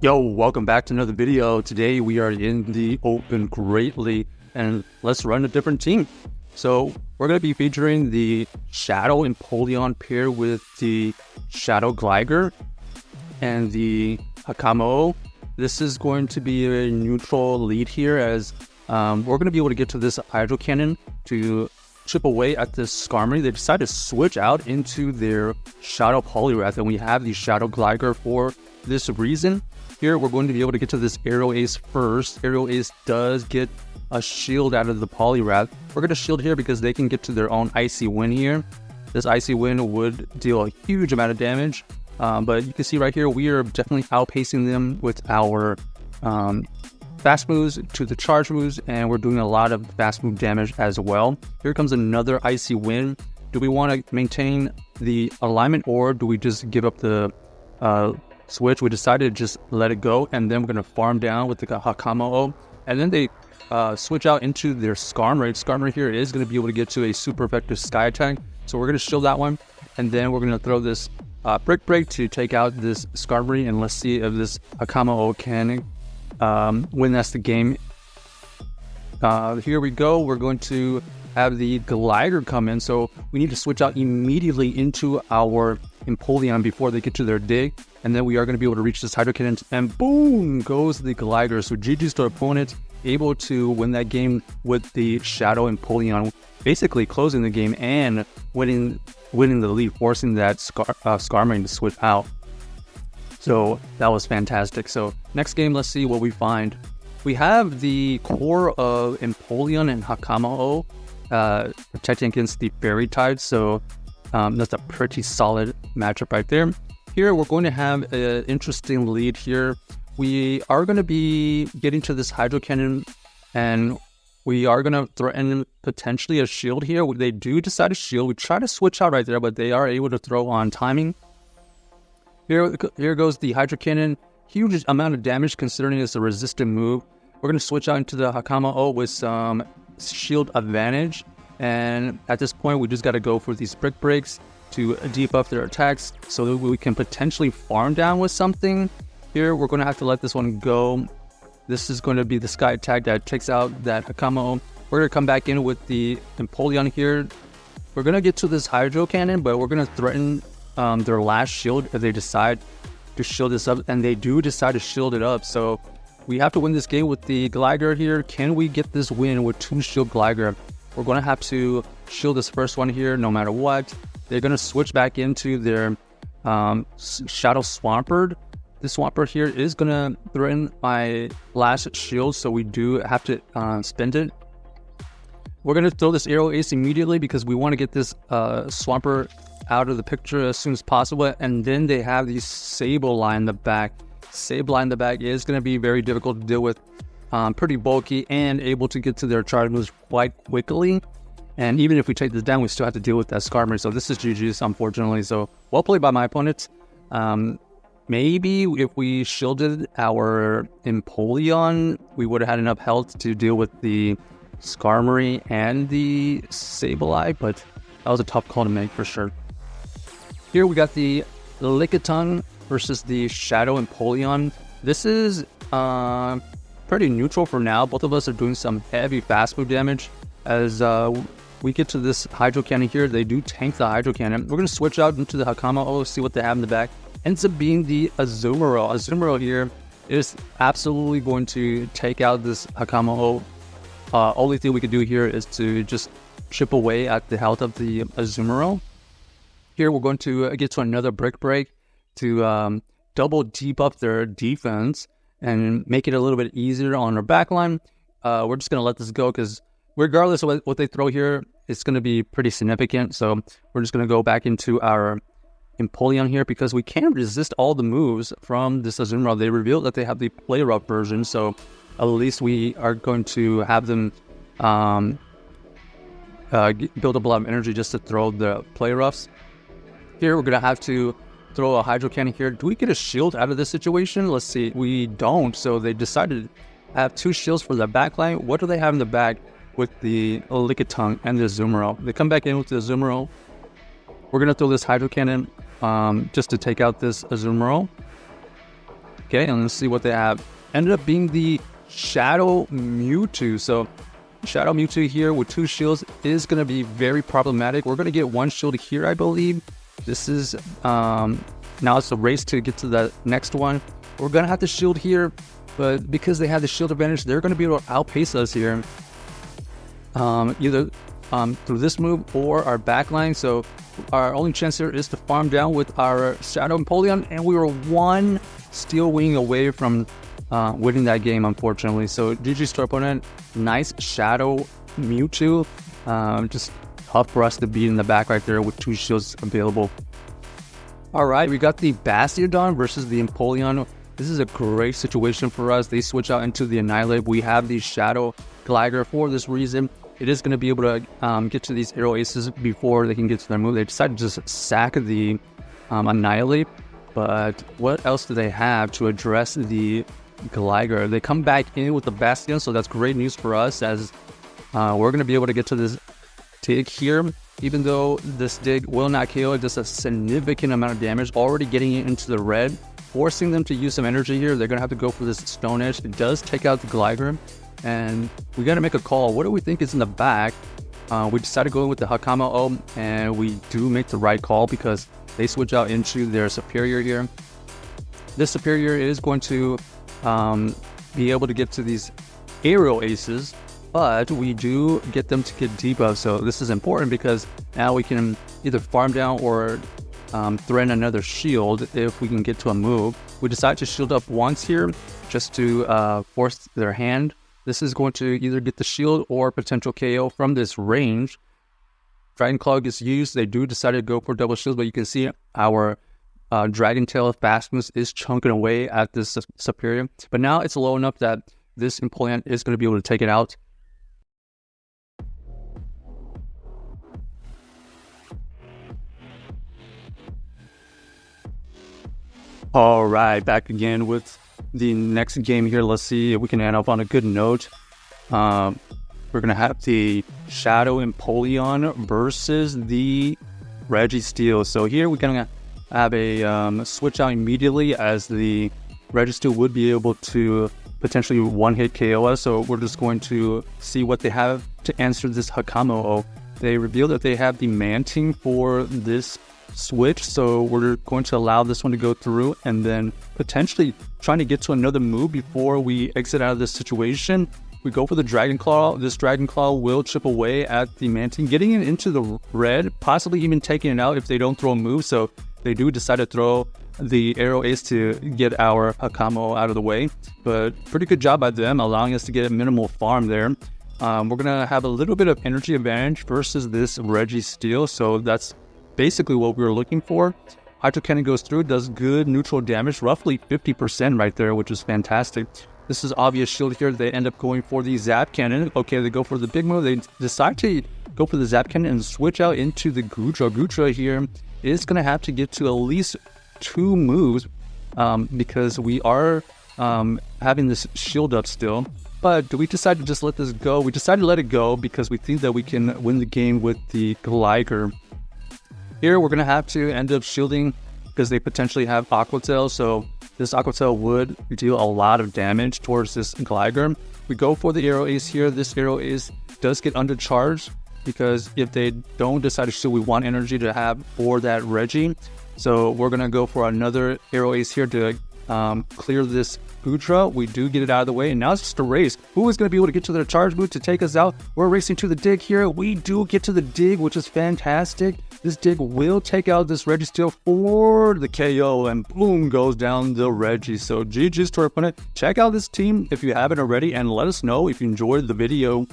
Yo, welcome back to another video. Today we are in the open greatly and let's run a different team. So we're going to be featuring the Shadow Empoleon pair with the Shadow Gligar and the Hakamo-o. This is going to be a neutral lead here as we're going to be able to get to this Hydro Cannon to chip away at this Skarmory. They decided to switch out into their Shadow Poliwrath, and we have the Shadow Gligar for this reason. Here we're going to be able to get to this Aerial Ace first. Aerial Ace does get a shield out of the Poliwrath. We're going to shield here because they can get to their own Icy Wind here. This Icy Wind would deal a huge amount of damage, but you can see right here we are definitely outpacing them with our fast moves to the charge moves, and we're doing a lot of fast move damage as well. Here comes another Icy Wind. Do we want to maintain the alignment, or do we just give up the switch? We decided to just let it go, and then we're going to farm down with the Hakamo-o, and then they switch out into their Skarmory. Skarmory here is going to be able to get to a super effective Sky Attack, so we're going to shield that one, and then we're going to throw this Brick Break to take out this Skarmory, and let's see if this Hakamo-o can win us the game. Here we go. We're going to have the Gligar come in, so we need to switch out immediately into our Empoleon before they get to their dig, and then we are going to be able to reach this Hydro Cannon, and boom goes the Gligar. So GG's to our opponent, able to win that game with the Shadow Empoleon, basically closing the game and winning the lead, forcing that Skarmory to switch out. So that was fantastic. So next game, let's see what we find. We have the core of Empoleon and Hakamo-o protecting against the Fairy type, so that's a pretty solid matchup right there. Here we're going to have an interesting lead here. We are going to be getting to this Hydro Cannon, and we are going to threaten potentially a shield here. They do decide to shield. We try to switch out right there, but they are able to throw on timing. Here goes the Hydro Cannon. Huge amount of damage considering it's a resistant move. We're going to switch out into the Hakamo-o with some shield advantage, and at this point we just got to go for these Brick Breaks to debuff their attacks so that we can potentially farm down with something. Here we're going to have to let this one go. This is going to be the Sky Attack that takes out that Hakamo-o. We're going to come back in with the Empoleon here. We're going to get to this Hydro Cannon, but we're going to threaten their last shield if they decide to shield this up, and they do decide to shield it up. So we have to win this game with the Gligar here. Can we get this win with 2 shield Gligar? We're going to have to shield this first one here no matter what. They're going to switch back into their Shadow Swampert. This Swampert here is going to threaten my last shield, so we do have to spend it. We're going to throw this Aerial Ace immediately because we want to get this Swampert out of the picture as soon as possible, and then they have the Sableye in the back. Sableye in the back is going to be very difficult to deal with, pretty bulky and able to get to their charge moves quite quickly, and even if we take this down we still have to deal with that Skarmory, so this is GG's unfortunately. So well played by my opponent. Maybe if we shielded our Empoleon we would have had enough health to deal with the Skarmory and the Sableye, but that was a tough call to make for sure. Here we got the Lickitung versus the Shadow Empoleon. This is pretty neutral for now. Both of us are doing some heavy fast move damage. As we get to this Hydro Cannon here, they do tank the Hydro Cannon. We're going to switch out into the Hakamo-o, see what they have in the back. Ends up being the Azumarill. Azumarill here is absolutely going to take out this Hakamo-o. Only thing we could do here is to just chip away at the health of the Azumarill. Here we're going to get to another Brick Break to double debuff their defense and make it a little bit easier on our backline. We're just going to let this go because regardless of what they throw here, it's going to be pretty significant. So we're just going to go back into our Empoleon here because we can't resist all the moves from this Azumarill. They revealed that they have the Play Rough version, so at least we are going to have them build up a lot of energy just to throw the Play Roughs. Here we're going to have to throw a Hydro Cannon here. Do we get a shield out of this situation? Let's see. We don't, so they decided to have 2 shields for the backline. What do they have in the back with the Lickitung and the Azumarill? They come back in with the Azumarill. We're going to throw this Hydro Cannon just to take out this Azumarill. Okay, and let's see what they have. Ended up being the Shadow Mewtwo. So Shadow Mewtwo here with 2 shields is going to be very problematic. We're going to get 1 shield here, I believe. This is, now it's a race to get to the next one. We're going to have to shield here, but because they have the shield advantage, they're going to be able to outpace us here. Either through this move or our backline. So our only chance here is to farm down with our Shadow Empoleon, and we were 1 Steel Wing away from winning that game, unfortunately. So GG's to our opponent. Nice Shadow Mewtwo. Just tough for us to beat in the back right there with 2 shields available. Alright, we got the Bastiodon versus the Empoleon. This is a great situation for us. They switch out into the Annihilate. We have the Shadow Gligar for this reason. It is going to be able to get to these Aero Aces before they can get to their move. They decided to just sack the Annihilate. But what else do they have to address the Gligar? They come back in with the Bastion, so that's great news for us, as we're going to be able to get to this dig here. Even though this dig will not KO, it does a significant amount of damage, already getting it into the red, forcing them to use some energy here. They're going to have to go for this Stone Edge. It does take out the Gligar, and we got to make a call. What do we think is in the back? We decided to go in with the Hakamo-o, and we do make the right call because they switch out into their Superior here. This Superior is going to be able to get to these Aerial Aces, but we do get them to get debuff. So this is important because now we can either farm down or threaten another shield if we can get to a move. We decide to shield up once here just to force their hand. This is going to either get the shield or potential KO from this range. Dragon Claw gets used. They do decide to go for double shields, but you can see our Dragon Tail Fast Moves is chunking away at this Superior. But now it's low enough that this Empoleon is going to be able to take it out. All right, back again with the next game here. Let's see if we can end up on a good note. We're going to have the Shadow Empoleon versus the Registeel. So here we're going to have a switch out immediately, as the Registeel would be able to potentially one-hit KO us. So we're just going to see what they have to answer this Hakamo-o. They reveal that they have the Manting for this switch, so we're going to allow this one to go through and then potentially trying to get to another move before we exit out of this situation. We go for the Dragon Claw. This Dragon Claw will chip away at the Manting, getting it into the red, possibly even taking it out if they don't throw a move. So they do decide to throw the Aero Ace to get our Hakamo out of the way, but pretty good job by them, allowing us to get a minimal farm there. We're gonna have a little bit of energy advantage versus this Registeel, so that's basically what we were looking for. Hydro Cannon goes through, does good neutral damage, roughly 50% right there, which is fantastic. This is obvious shield here. They end up going for the Zap Cannon. Okay, they go for the big move. They decide to go for the Zap Cannon and switch out into the Goodra. Goodra here is going to have to get to at least 2 moves because we are having this shield up still. But do we decide to just let this go? We decided to let it go because we think that we can win the game with the Gligar. Here, we're going to have to end up shielding because they potentially have Aqua Tail, so this Aqua Tail would deal a lot of damage towards this Gligar. We go for the Aero Ace here. This Aero Ace does get undercharged because if they don't decide to shield, we want energy to have for that Reggie. So we're going to go for another Aero Ace here to clear this Goodra. We do get it out of the way, and now it's just a race. Who is going to be able to get to their charge boot to take us out? We're racing to the dig here. We do get to the dig, which is fantastic. This dig will take out this Registeel for the KO, and boom goes down the Reggie. So GG's to our opponent. Check out this team if you haven't already, and let us know if you enjoyed the video.